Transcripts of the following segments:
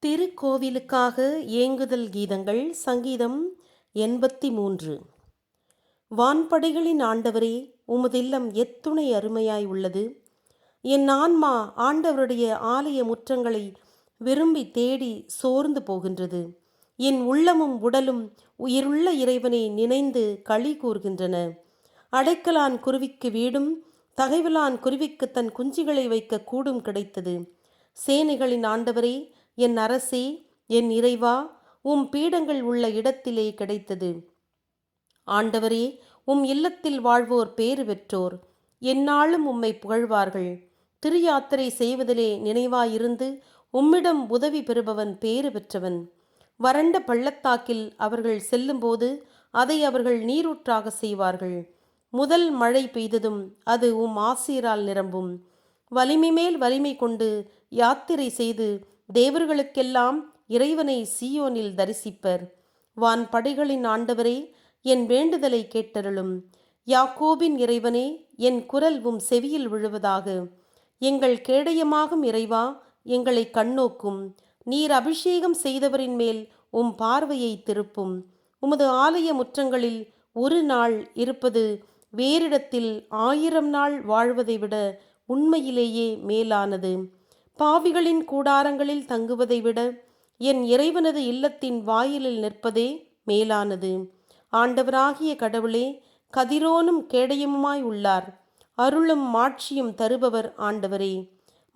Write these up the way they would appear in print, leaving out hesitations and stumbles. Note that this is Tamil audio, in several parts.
திருக்கோவிலுக்காக ஏங்குதல் கீதங்கள் சங்கீதம் 83. வான்படைகளின் ஆண்டவரே, உமதில்லம் எத்துணை அருமையாய் உள்ளது. என் ஆன்மா ஆண்டவருடைய ஆலய முற்றங்களை விரும்பி தேடி சோர்ந்து போகின்றது. என் உள்ளமும் உடலும் உயிருள்ள இறைவனை நினைந்து களி கூர்கின்றன. அடைக்கலான் குருவிக்கு வீடும் தகைவலான் குருவிக்கு தன் குஞ்சுகளை வைக்க கூடும் கிடைத்தது. சேனைகளின் ஆண்டவரே, என் அரசே, என் இறைவா, உம் பீடங்கள் உள்ள இடத்திலே கிடைத்தது. ஆண்டவரே, உம் இல்லத்தில் வாழ்வோர் பேறு பெற்றோர். எந்நாளும் உம்மை புகழ்வார்கள். திரு யாத்திரை செய்வதிலே நினைவாயிருந்து உம்மிடம் உதவி பெறுபவன் பேறு பெற்றவன். வறண்ட பள்ளத்தாக்கில் அவர்கள் செல்லும்போது அதை அவர்கள் நீரூற்றாக செய்வார்கள். முதல் மழை பெய்ததும் அது உம் ஆசீரால் நிரம்பும். வலிமை மேல் வலிமை கொண்டு யாத்திரை செய்து தேவர்களுக்கெல்லாம் இறைவனை சீயோனில் தரிசிப்பர். வான் படைகளின் ஆண்டவரே, என் வேண்டுதலை கேட்டருளும். யாக்கோபின் இறைவனே, என் குரல் உம் செவியில் விழுவதாக. எங்கள் கேடயமாகும் இறைவா, எங்களை கண்ணோக்கும். நீர் அபிஷேகம் செய்தவரின் மேல் உம் பார்வையை திருப்பும். உமது ஆலய முற்றங்களில் ஒரு நாள் இருப்பது வேறிடத்தில் 1000 நாள் வாழ்வதை விட உண்மையிலேயே மேலானது. பாவிகளின் கூடாரங்களில் தங்குவதை விட என் இறைவனது இல்லத்தின் வாயிலில் நிற்பதே மேலானது. ஆண்டவராகிய கடவுளே, கதிரோனும் கேடயமுமாய் உள்ளார். அருளும் மாட்சியும் தருபவர் ஆண்டவரே.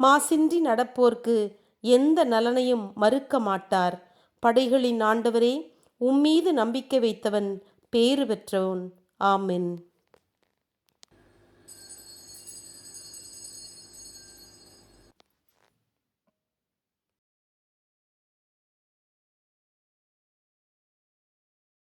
மாசின்றி நடப்போர்க்கு எந்த நலனையும் மறுக்க மாட்டார். படைகளின் ஆண்டவரே, உம்மீது நம்பிக்கை வைத்தவன் பேறு பெற்றோன். ஆமென்.